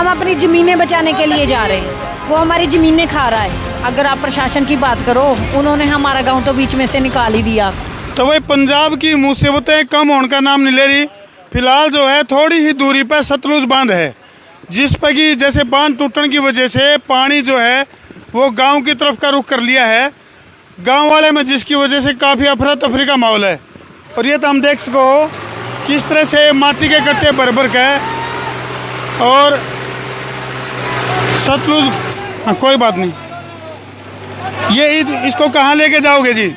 हम अपनी ज़मीनें बचाने के लिए जा रहे हैं, वो हमारी ज़मीनें खा रहा है। अगर आप प्रशासन की बात करो, उन्होंने हमारा गांव तो बीच में से निकाल ही दिया। तो भाई पंजाब की मुसीबतें कम होने का नाम नहीं ले रही। फिलहाल जो है थोड़ी ही दूरी पर सतलुज बांध है, जिस पर कि जैसे बांध टूटने की वजह से पानी जो है वो गांव की तरफ का रुख कर लिया है गांव वाले में, जिसकी वजह से काफ़ी अफरा तफरी का माहौल है। और ये तो हम देख सको किस तरह से माटी के गट्टे भर भर के, और सतलुज, हाँ कोई बात नहीं, ये इसको कहाँ लेके जाओगे जी?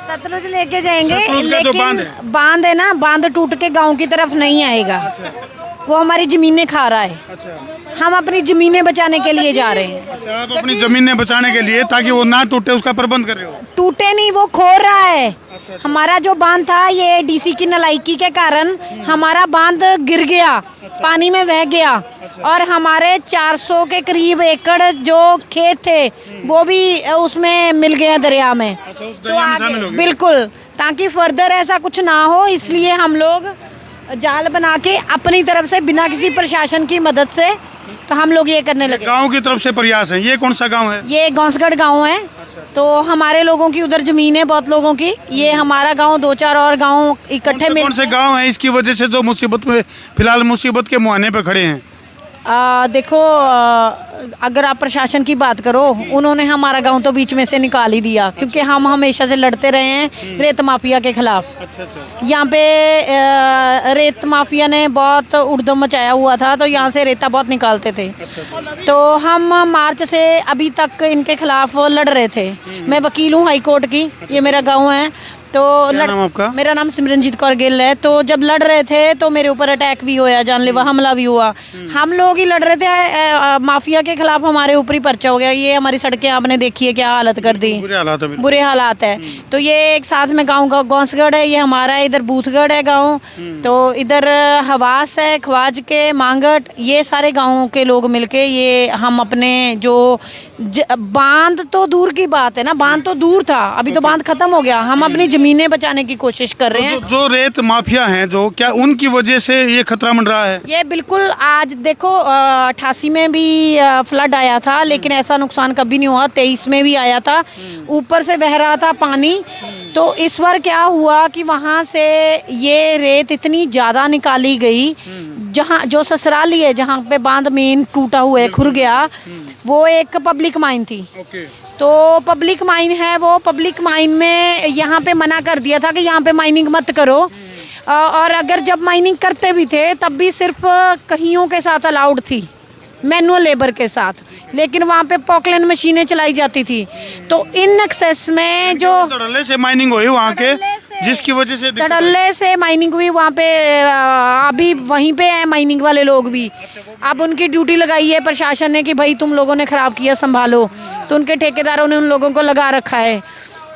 सतलुज लेके जाएंगे, सतलुज का जो बांध लेकिन बांध है ना, बांध टूट के गांव की तरफ नहीं आएगा। वो हमारी ज़मीनें खा रहा है। अच्छा, हम अपनी ज़मीनें बचाने के लिए जा रहे हैं। अच्छा, आप अपनी ज़मीनें बचाने के लिए, ताकि वो ना टूटे उसका प्रबंध कर रहे हो? टूटे नहीं, वो खो रहा है। हमारा जो बांध था, ये डीसी की नालायकी के कारण हमारा बांध गिर गया, पानी में बह गया, और हमारे 400 के करीब एकड़ जो खेत थे वो भी उसमें मिल गया दरिया में। तो आगे बिल्कुल, ताकि फर्दर ऐसा कुछ ना हो, इसलिए हम लोग जाल बना के अपनी तरफ से बिना किसी प्रशासन की मदद से तो हम लोग ये करने लगे। गांव की तरफ से प्रयास है। ये कौन सा गांव है? ये गौंसगढ़ गांव है। तो हमारे लोगों की उधर जमीन है, बहुत लोगों की। ये हमारा गांव, 2-4 और गांव इकट्ठे मिल। कौन से गांव है इसकी वजह से जो मुसीबत में, फिलहाल मुसीबत के मुहाने पे खड़े हैं? देखो, अगर आप प्रशासन की बात करो, उन्होंने हमारा गांव तो बीच में से निकाल ही दिया, क्योंकि हम हमेशा से लड़ते रहे हैं रेत माफिया के खिलाफ। अच्छा। यहाँ पे रेत माफिया ने बहुत उड़दम मचाया हुआ था, तो यहाँ से रेता बहुत निकालते थे। तो हम मार्च से अभी तक इनके खिलाफ लड़ रहे थे। मैं वकील हूँ हाई कोर्ट की, ये मेरा गाँव है। तो नाम आपका? मेरा नाम सिमरनजीत कौर गिल है। तो जब लड़ रहे थे तो मेरे ऊपर अटैक भी हुआ, जानलेवा हमला भी हुआ। हम लोग ही लड़ रहे थे, माफिया के खिलाफ हमारे ऊपर ही पर्चा हो गया। ये हमारी सड़कें आपने देखी है, क्या हालत कर दी, बुरे हालात है। तो ये एक साथ में गाँव गौंसगढ़ है, ये हमारा इधर बूथगढ़ है गाँव। तो इधर हवास है, ख्वाज के, मांगट, ये सारे गाँवों के लोग मिलके ये हम अपने जो बांध तो दूर की बात है ना, बांध तो दूर था, अभी तो बांध खत्म हो गया। हम अपनी ज़मीनें बचाने की कोशिश कर रहे हैं। जो रेत माफिया हैं, जो क्या उनकी वजह से ये खतरा मंडरा रहा है? ये बिल्कुल, आज देखो 88 में भी फ्लड आया था, लेकिन ऐसा नुकसान कभी नहीं हुआ। 23 में भी आया था, ऊपर से बह रहा था पानी। तो इस बार क्या हुआ कि वहाँ से ये रेत इतनी ज़्यादा निकाली गई, जहाँ जो ससराली है, जहाँ पे बांध मेन टूटा हुआ है, खुर गया, वो एक पब्लिक माइन थी। तो पब्लिक माइन है, वो पब्लिक माइन में यहाँ पे मना कर दिया था कि यहाँ पे माइनिंग मत करो। और अगर जब माइनिंग करते भी थे तब भी सिर्फ कहियों के साथ अलाउड थी, मैनुअल लेबर के साथ, लेकिन वहाँ पे पॉकलैंड मशीनें चलाई जाती थी। तो इन एक्सेस में जो धड़ल्ले से माइनिंग हुई वहाँ के, जिसकी वजह से धड़ल्ले से माइनिंग हुई वहाँ पे, अभी वहीं पे है माइनिंग वाले लोग भी। अब उनकी ड्यूटी लगाई है प्रशासन ने कि भाई तुम लोगों ने खराब किया, संभालो। तो उनके ठेकेदारों ने उन लोगों को लगा रखा है,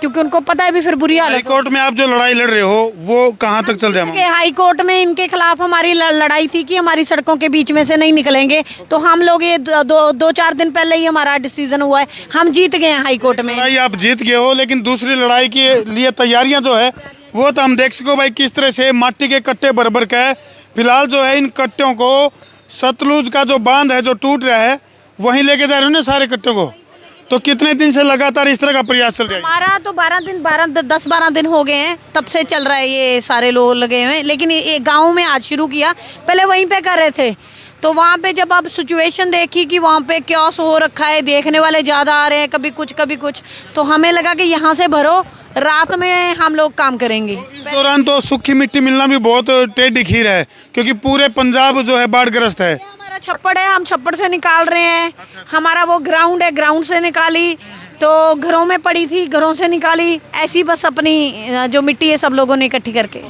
क्योंकि उनको पता है भी फिर बुरी हालत। हाई कोर्ट में आप जो लड़ाई लड़ रहे हो वो कहाँ तक चल रहा है? हाई कोर्ट में इनके खिलाफ हमारी लड़ाई थी कि हमारी सड़कों के बीच में से नहीं निकलेंगे। तो हम लोग ये 2-4 दिन पहले ही हमारा डिसीजन हुआ है, हम जीत गए हैं हाई कोर्ट में। लड़ाई आप जीत गए हो, लेकिन दूसरी लड़ाई के लिए तैयारियां जो है वो तो हम देख सको भाई, किस तरह से माटी के कट्टे बरबर का है। फिलहाल जो है इन कट्टों को सतलुज का जो बांध है, जो टूट रहा है, वहीं लेके जा रहे हो ना सारे कट्टों को। तो कितने दिन से लगातार इस तरह का प्रयास चल रहा है? हमारा तो 10-12 दिन हो गए हैं, तब से चल रहा है, ये सारे लोग लगे हुए हैं। लेकिन ये गाँव में आज शुरू किया, पहले वहीं पे कर रहे थे। तो वहाँ पे जब अब सिचुएशन देखी कि वहाँ पे क्योस हो रखा है, देखने वाले ज़्यादा आ रहे हैं, कभी कुछ, तो हमें लगा कि यहाँ से भरो, रात में हम लोग काम करेंगे। इस दौरान तो सूखी मिट्टी मिलना भी बहुत टेढ़ी खीर है, क्योंकि पूरे पंजाब जो है बाढ़ग्रस्त है। हमारा छप्पड़ है, हम छप्पड़ से निकाल रहे हैं। हमारा वो ग्राउंड है, ग्राउंड से निकाली। तो घरों में पड़ी थी, घरों से निकाली। ऐसी बस अपनी जो मिट्टी है सब लोगों ने इकट्ठी करके।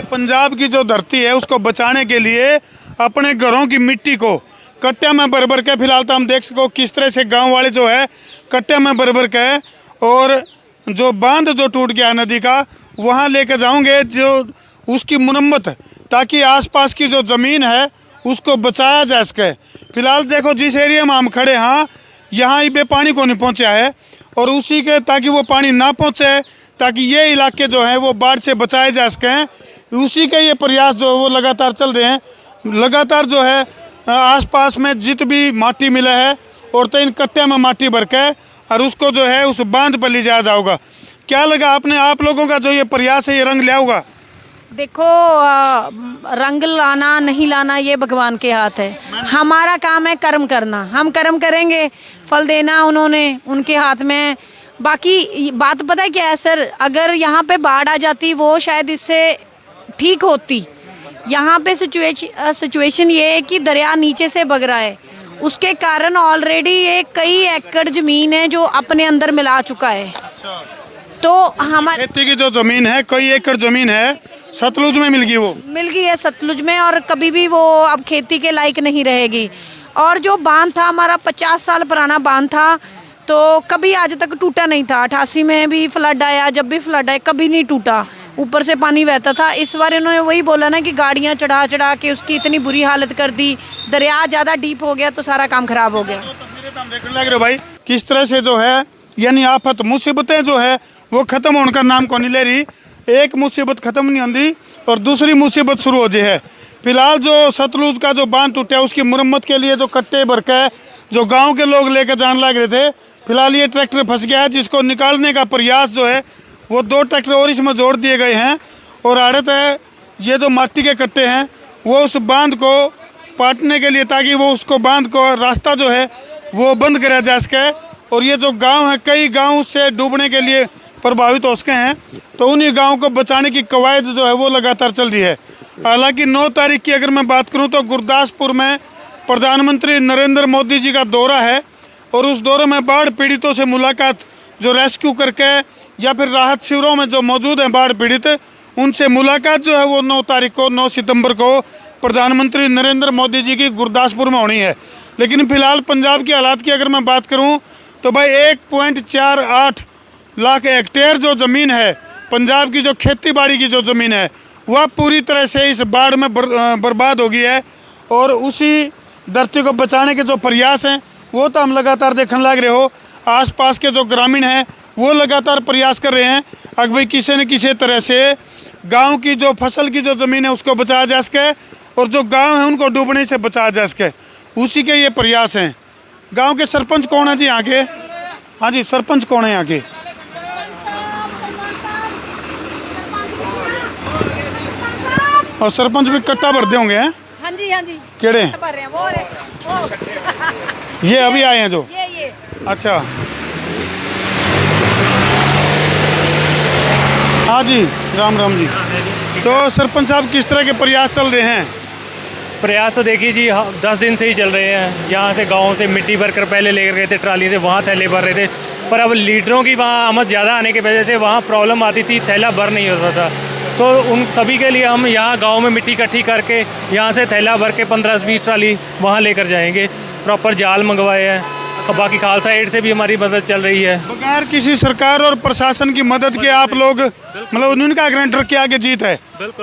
पंजाब की जो धरती है उसको बचाने के लिए अपने घरों की मिट्टी को कट्टे में भर के, फिलहाल तो हम देख सको किस तरह से गांव वाले जो है कट्टे में भर के, और जो बांध जो टूट गया नदी का, वहाँ लेके जाओगे जो उसकी मुरम्मत, ताकि आसपास की जो ज़मीन है उसको बचाया जा सके। फिलहाल देखो जिस एरिया में हम खड़े हैं, यहाँ ही पानी को नहीं पहुँचा है, और उसी के ताकि वो पानी ना पहुँचे, ताकि ये इलाके जो हैं वो बाढ़ से बचाए जा सकें, उसी के ये प्रयास जो है वो लगातार चल रहे हैं। लगातार जो है आसपास में जित भी माटी मिला है और तो इन कट्टे में माटी भर के और उसको जो है उस बांध पर ले जाया जाएगा। क्या लगा आपने, आप लोगों का जो ये प्रयास है ये रंग लिया होगा? देखो रंग लाना नहीं लाना ये भगवान के हाथ है। हमारा काम है कर्म करना, हम कर्म करेंगे, फल देना उन्होंने उनके हाथ में है। बाकी बात पता है क्या है सर, अगर यहाँ पे बाढ़ आ जाती वो शायद इससे ठीक होती। यहाँ पे सिचुएशन ये है कि दरिया नीचे से बग रहा है, उसके कारण ऑलरेडी ये कई एकड़ ज़मीन है जो अपने अंदर मिला चुका है। तो हमारे खेती की जो ज़मीन है, कई एकड़ ज़मीन है सतलुज में मिल गई है सतलुज में, और कभी भी वो अब खेती के लायक नहीं रहेगी। और जो बांध था हमारा 50 साल पुराना बांध था, तो कभी आज तक टूटा नहीं था। 88 में भी फ्लड आया, जब भी फ्लड आया कभी नहीं टूटा, ऊपर से पानी बहता था। इस बार इन्होंने वही बोला ना कि गाड़ियाँ चढ़ा चढ़ा के उसकी इतनी बुरी हालत कर दी, दरिया ज़्यादा डीप हो गया तो सारा काम खराब हो गया। हम देखने लग रहे भाई किस तरह से जो है यानी आफत मुसीबतें जो है वो ख़त्म होने का नाम को नहीं ले रही। एक मुसीबत ख़त्म नहीं होती और दूसरी मुसीबत शुरू हो जाए है। फिलहाल जो सतलुज का जो बांध टूटा उसकी मुरम्मत के लिए जो कट्टे भर के जो गाँव के लोग लेकर जाने लग रहे थे, फिलहाल ये ट्रैक्टर फंस गया है, जिसको निकालने का प्रयास जो है वो 2 ट्रैक्टर और इसमें जोड़ दिए गए हैं। और आड़त है ये जो माटी के कट्टे हैं वो उस बांध को पाटने के लिए, ताकि वो उसको बांध को रास्ता जो है वो बंद करा जा सके। और ये जो गांव है कई गांव से डूबने के लिए प्रभावित हो सके हैं, तो उन्हीं गांव को बचाने की कवायद जो है वो लगातार चल रही है। हालांकि 9 तारीख की अगर मैं बात करूं तो गुरदासपुर में प्रधानमंत्री नरेंद्र मोदी जी का दौरा है और उस दौरे में बाढ़ पीड़ितों से मुलाकात, जो रेस्क्यू करके या फिर राहत शिविरों में जो मौजूद हैं बाढ़ पीड़ित, उनसे मुलाकात जो है वो 9 तारीख को 9 सितंबर को प्रधानमंत्री नरेंद्र मोदी जी की गुरदासपुर में होनी है। लेकिन फिलहाल पंजाब की हालात की अगर मैं बात करूं तो भाई 1.48 लाख हेक्टेयर जो ज़मीन है पंजाब की, जो खेती बाड़ी की जो ज़मीन है वह पूरी तरह से इस बाढ़ में बर्बाद हो गई है। और उसी धरती को बचाने के जो प्रयास हैं वो तो हम लगातार देखने लग रहे हो। आसपास के जो ग्रामीण हैं वो लगातार प्रयास कर रहे हैं अगर भाई किसी न किसी तरह से गांव की जो फसल की जो ज़मीन है उसको बचाया जा सके और जो गांव है उनको डूबने से बचाया जा सके, उसी के ये प्रयास हैं। गांव के सरपंच कौन है जी यहाँ के? हाँ जी, सरपंच कौन है यहाँ के? और सरपंच भी कट्टा भरते होंगे हैं? हाँ जी हाँ जी। केड़े भर रहे हैं वो ये अभी आए हैं जो? ये अच्छा, हाँ जी, राम राम जी। तो सरपंच साहब किस तरह के प्रयास चल रहे हैं? प्रयास तो देखिए जी 10 दिन से ही चल रहे हैं। यहाँ से गाँव से मिट्टी भरकर पहले लेकर गए थे ट्राली से, वहाँ थैले भर रहे थे, पर अब लीडरों की वहाँ आमद ज़्यादा आने की वजह से वहाँ प्रॉब्लम आती थी, थैला भर नहीं होता था। तो उन सभी के लिए हम यहाँ गांव में मिट्टी इकट्ठी करके यहाँ से थैला भर के 15-20 ट्राली वहाँ लेकर जाएंगे। प्रॉपर जाल मंगवाए हैं, बाकी खालसा एड से भी हमारी मदद चल रही है। बगैर किसी सरकार और प्रशासन की मदद के आप लोग मतलब उनका आग्रह डर के आगे जीत है,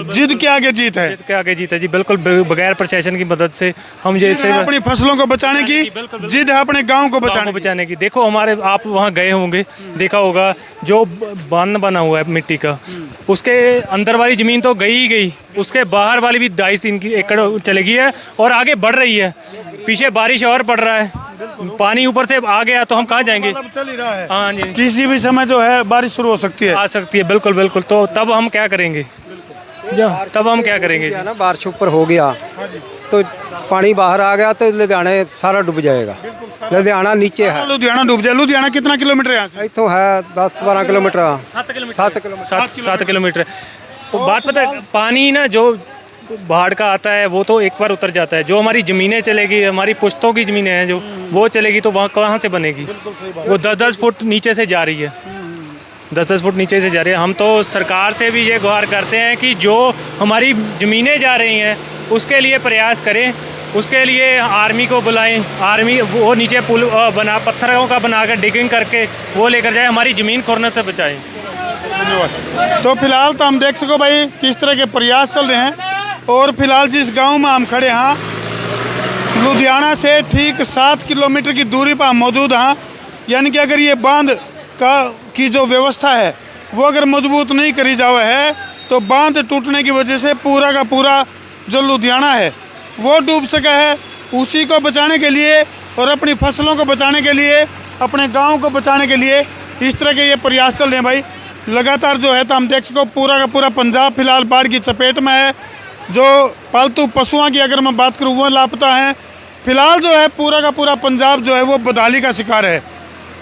जिद के आगे जीत है, जिद के आगे जीत है जी, बिल्कुल बगैर प्रशासन की मदद से हम जैसे अपनी फसलों को बचाने की जिद है, अपने गाँव को बचाने की। देखो हमारे, आप वहाँ गए होंगे, देखा होगा जो बांध बना हुआ है मिट्टी का, उसके अंदर वाली ज़मीन तो गई ही गई, उसके बाहर वाली भी 2.5-3 एकड़ चलेगी है और आगे बढ़ रही है। पीछे बारिश और पड़ रहा है, पानी ऊपर से आ गया तो हम कहाँ जाएंगे? चल ही रहा है। हाँ जी, किसी भी समय जो है बारिश शुरू हो सकती है, आ सकती है, बिल्कुल बिल्कुल। तो तब हम क्या करेंगे? तब हम क्या करेंगे? ना बारिश ऊपर हो गया तो पानी बाहर आ गया तो लुधियाना सारा डूब जाएगा। लुधियाना नीचे है, लुधियाना डूब जाए। लुधियाना कितना किलोमीटर है यहाँ से? इतों है 10-12 किलोमीटर। 7 किलोमीटर। तो बात पता है, पानी ना जो बाढ़ का आता है वो तो एक बार उतर जाता है, जो हमारी ज़मीनें चलेगी, हमारी पुश्तों की ज़मीनें हैं जो वो चलेगी, तो वहाँ कहाँ से बनेगी? वो 10-10 फुट नीचे से जा रही है, 10-10 फुट नीचे से जा रही है। हम तो सरकार से भी ये गुहार करते हैं कि जो हमारी ज़मीनें जा रही हैं उसके लिए प्रयास करें, उसके लिए आर्मी को बुलाएं, आर्मी वो नीचे पुल बना पत्थरों का बनाकर डिगिंग करके वो लेकर जाए, हमारी ज़मीन खोरने से बचाएं। धन्यवाद। तो फिलहाल तो हम देख सको भाई किस तरह के प्रयास चल रहे हैं। और फिलहाल जिस गांव में हम खड़े हैं लुधियाना से ठीक 7 किलोमीटर की दूरी पर हम मौजूद हैं। यानी कि अगर ये बांध की जो व्यवस्था है वो अगर मजबूत नहीं करी जावे है तो बांध टूटने की वजह से पूरा का पूरा जो लुधियाना है वो डूब सका है। उसी को बचाने के लिए और अपनी फसलों को बचाने के लिए, अपने गांव को बचाने के लिए इस तरह के ये प्रयास चल रहे हैं भाई लगातार जो है। तो हम देख सको पूरा का पूरा पंजाब फिलहाल बाढ़ की चपेट में है। जो पालतू पशुओं की अगर मैं बात करूँ वो लापता हैं। फिलहाल जो है पूरा का पूरा पंजाब जो है वो बदहाली का शिकार है।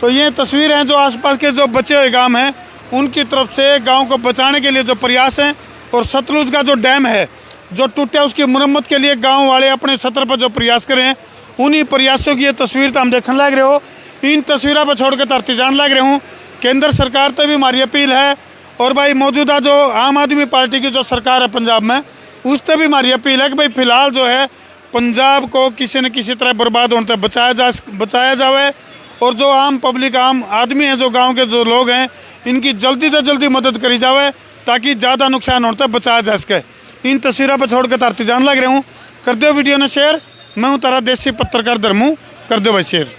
तो ये तस्वीर हैं जो आसपास के जो बचे हुए गांव हैं उनकी तरफ से गांव को बचाने के लिए जो प्रयास हैं। और सतलुज का जो डैम है जो टूटा उसकी मुरम्मत के लिए गांव वाले अपने सतर पर जो प्रयास कर रहे हैं, उन्हीं प्रयासों की ये तस्वीर तो हम देखने लग रहे हो। इन तस्वीरों पर छोड़ कर धरती जान लग रहे हूँ। केंद्र सरकार तो भी हमारी अपील है और भाई मौजूदा जो आम आदमी पार्टी की जो सरकार है पंजाब में, उस पर भी हमारी अपील है कि भाई फिलहाल जो है पंजाब को किसी न किसी तरह बर्बाद होने तक बचाया जाए। और जो आम पब्लिक, आम आदमी हैं, जो गांव के जो लोग हैं, इनकी जल्दी से जल्दी मदद करी जाए ताकि ज़्यादा नुकसान होने तक बचाया जा सके। इन तस्वीरों पर छोड़कर धरती जान लग रहे हूँ। कर दो वीडियो ने शेयर। मैं हूँ तारा देसी पत्रकार धर्मू, कर दो भाई शेयर।